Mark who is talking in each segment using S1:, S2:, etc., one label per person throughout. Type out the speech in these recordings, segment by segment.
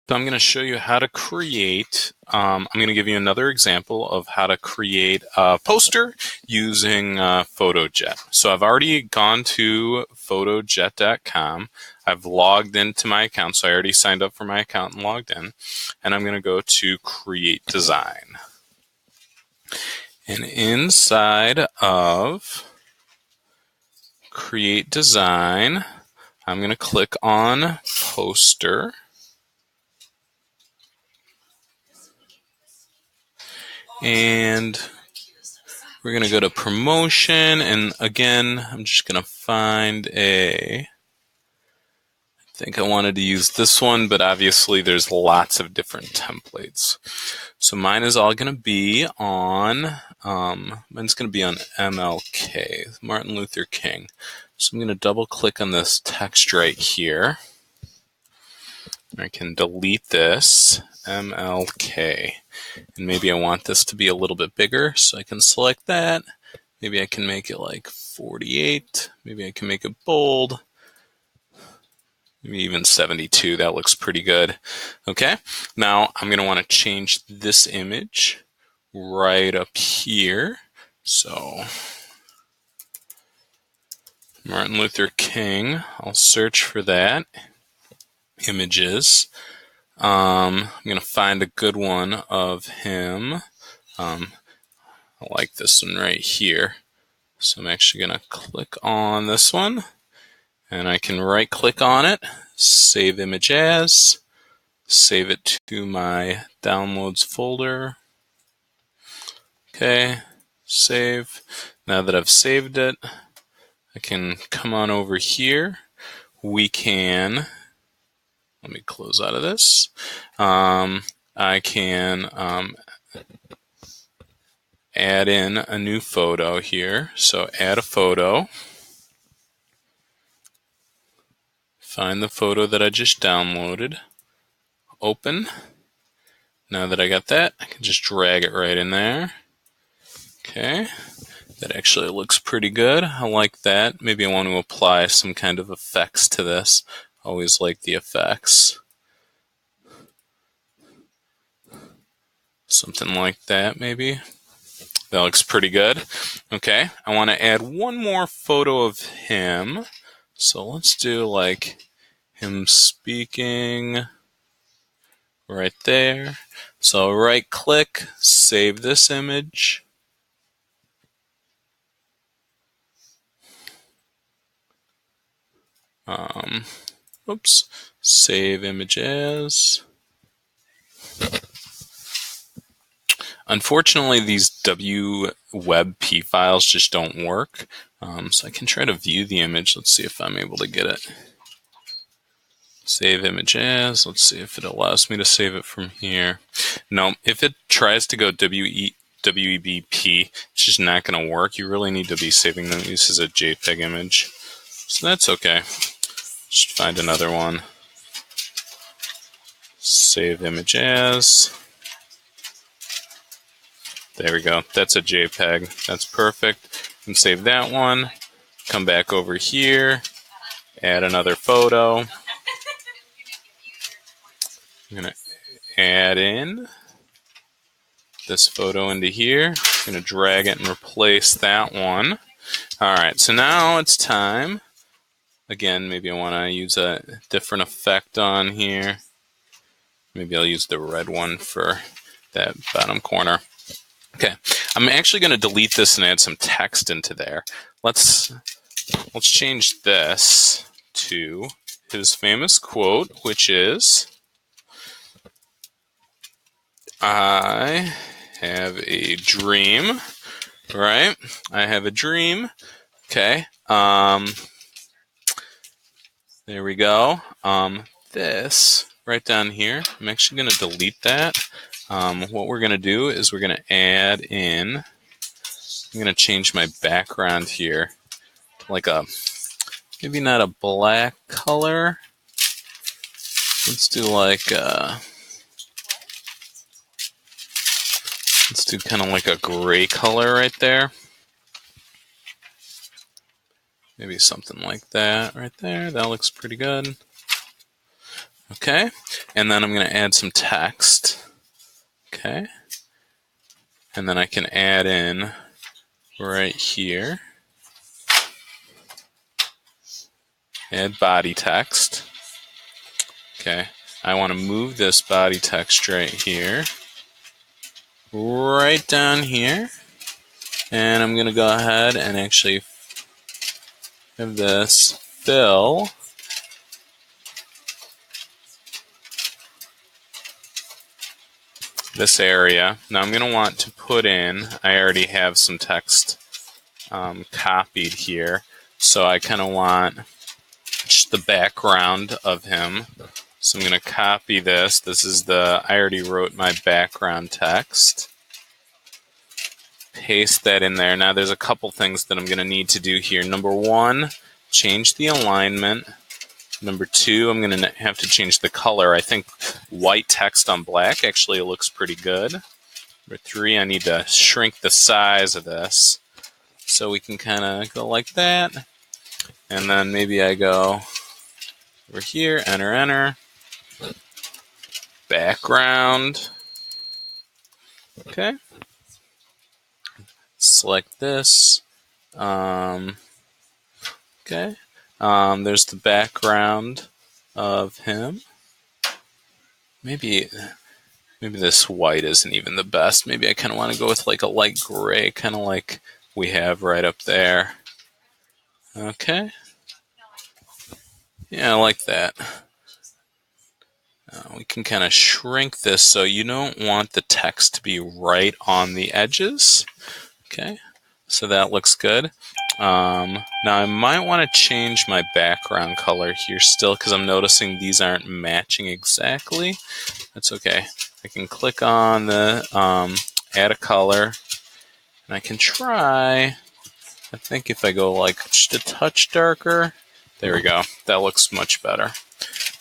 S1: So I'm going to show you how to create, I'm going to give you another example of how to create a poster using FotoJet. So I've already gone to photojet.com. I've logged into my account, so I already signed up for my account and logged in. And I'm going to go to Create Design. And inside of Create Design, I'm going to click on Poster. And we're going to go to promotion, and again, I'm just going to find I think I wanted to use this one, but obviously there's lots of different templates. So mine is all going to be on, MLK, Martin Luther King. So I'm going to double click on this text right here. I can delete this, MLK. And maybe I want this to be a little bit bigger, so I can select that. Maybe I can make it like 48. Maybe I can make it bold. Maybe even 72. That looks pretty good. Okay, now I'm going to want to change this image right up here. So Martin Luther King, I'll search for that. Images. I'm going to find a good one of him. I like this one right here. So I'm actually going to click on this one, and I can right click on it, save image as, save it to my downloads folder. Okay, save. Now that I've saved it, I can come on over here. We can, let me close out of this. I can add in a new photo here. So add a photo. Find the photo that I just downloaded. Open. Now that I got that, I can just drag it right in there. Okay. That actually looks pretty good. I like that. Maybe I want to apply some kind of effects to this. Always like the effects. Something like that, maybe. That looks pretty good. Okay, I want to add one more photo of him. So let's do like him speaking right there. So right click, save this image. Oops, save image as. Unfortunately, these WebP files just don't work. So I can try to view the image. Let's see if I'm able to get it. Save image as. Let's see if it allows me to save it from here. No, if it tries to go WebP, it's just not going to work. You really need to be saving them. This is a JPEG image. So that's okay. Just find another one. Save image as. There we go. That's a JPEG. That's perfect. And save that one. Come back over here. Add another photo. I'm going to add in this photo into here. I'm going to drag it and replace that one. All right, so now it's time. Again, maybe I want to use a different effect on here. Maybe I'll use the red one for that bottom corner. Okay, I'm actually going to delete this and add some text into there. Let's change this to his famous quote, which is, I have a dream, right? I have a dream. Okay. There we go. This right down here, I'm actually going to delete that. What we're going to do is we're going to add in, I'm going to change my background here, like maybe not a black color. Let's do like, let's do kind of like a gray color right there. Maybe something like that right there. That looks pretty good. Okay, and then I'm going to add some text. Okay, and then I can add in right here, add body text. Okay, I want to move this body text right here, right down here, and I'm going to go ahead and actually have this fill this area. Now I'm going to want to put in, I already have some text copied here, so I kind of want just the background of him. So I'm going to copy this. This is I already wrote my background text. Paste that in there. Now there's a couple things that I'm going to need to do here. Number one, change the alignment. Number two, I'm going to have to change the color. I think white text on black actually looks pretty good. Number three, I need to shrink the size of this. So we can kind of go like that. And then maybe I go over here, enter, enter. Background. Okay. Select this. Okay. There's the background of him. Maybe this white isn't even the best. Maybe I kind of want to go with like a light gray, kind of like we have right up there. Okay. Yeah, I like that. We can kind of shrink this so you don't want the text to be right on the edges. Okay, so that looks good. Now I might want to change my background color here still because I'm noticing these aren't matching exactly. That's okay. I can click on the add a color, and I can try. I think if I go like just a touch darker, there we go. That looks much better.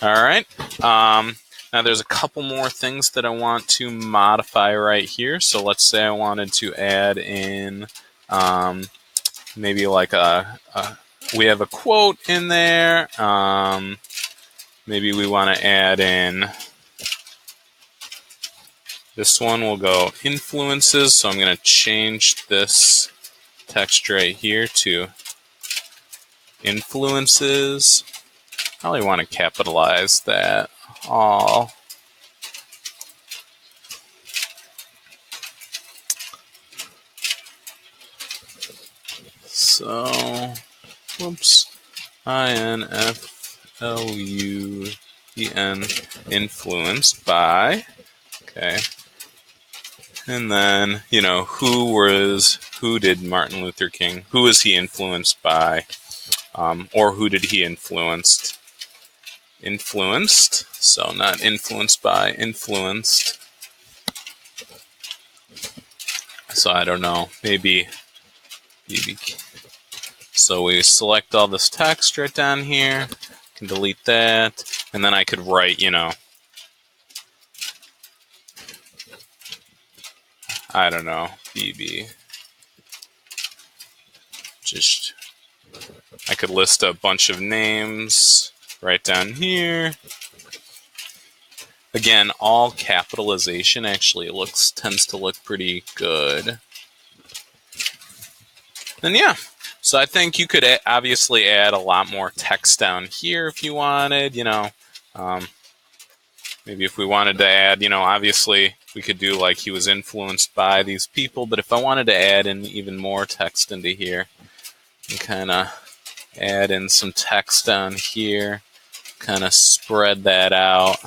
S1: All right. Now there's a couple more things that I want to modify right here. So let's say I wanted to add in maybe like we have a quote in there. Maybe we want to add in this one. We'll go influences. So I'm going to change this text right here to influences. Probably want to capitalize that all. So, whoops, INFLUEN, influenced by. Okay. And then, who did Martin Luther King, who was he influenced by? Or who did he influenced? Influenced, so not influenced by, influenced. So I don't know, maybe. So we select all this text right down here, can delete that, and then I could write, I don't know, BB. Just, I could list a bunch of names right down here. Again, all capitalization actually tends to look pretty good. And yeah, so I think you could obviously add a lot more text down here if you wanted, maybe if we wanted to add, obviously we could do like he was influenced by these people, but if I wanted to add in even more text into here, and kind of add in some text down here, kind of spread that out.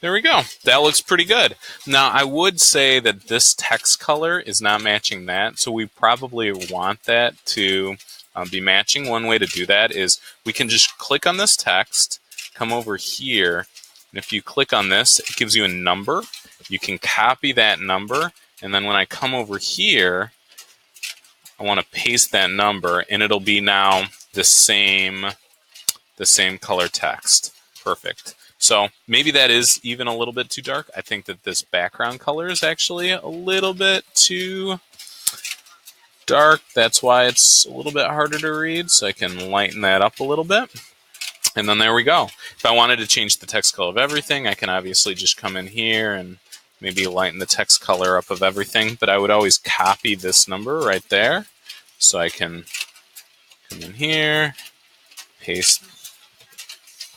S1: There we go. That looks pretty good. Now, I would say that this text color is not matching that, so we probably want that to be matching. One way to do that is we can just click on this text, come over here, and if you click on this, it gives you a number. You can copy that number, and then when I come over here, I want to paste that number, and it'll be now the same color text. Perfect. So maybe that is even a little bit too dark. I think that this background color is actually a little bit too dark. That's why it's a little bit harder to read. So I can lighten that up a little bit. And then there we go. If I wanted to change the text color of everything, I can obviously just come in here and maybe lighten the text color up of everything. But I would always copy this number right there. So I can come in here, paste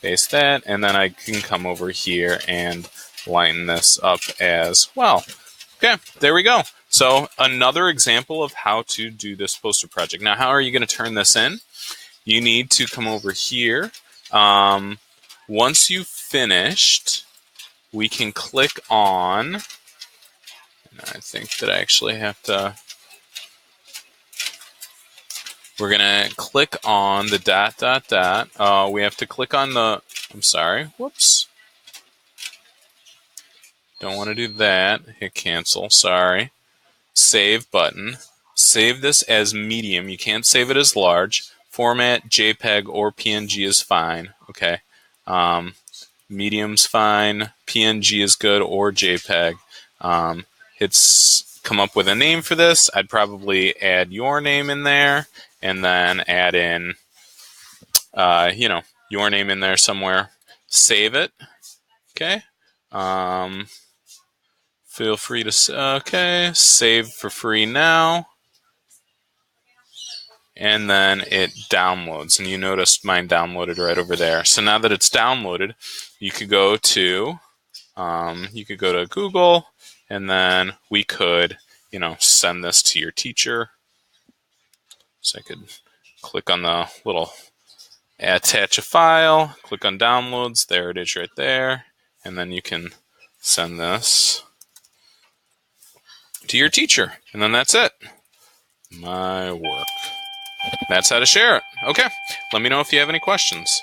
S1: that, and then I can come over here and lighten this up as well. Okay, there we go. So another example of how to do this poster project. Now, how are you going to turn this in? You need to come over here. Once you've finished, we can click on, and I think that I actually have to, we're going to click on the ... we have to click on the, I'm sorry, whoops. Don't want to do that. Hit cancel, sorry. Save button. Save this as medium. You can't save it as large. Format JPEG or PNG is fine. Okay. Medium's fine. PNG is good, or JPEG. It's come up with a name for this. I'd probably add your name in there, and then add in, your name in there somewhere. Save it. Okay. Feel free to, okay, save for free now. And then it downloads, and you noticed mine downloaded right over there. So now that it's downloaded, you could go to Google, and then we could, send this to your teacher. So I could click on the little attach a file, click on downloads, there it is right there, and then you can send this to your teacher, and then that's it. My work. That's how to share it. Okay, let me know if you have any questions.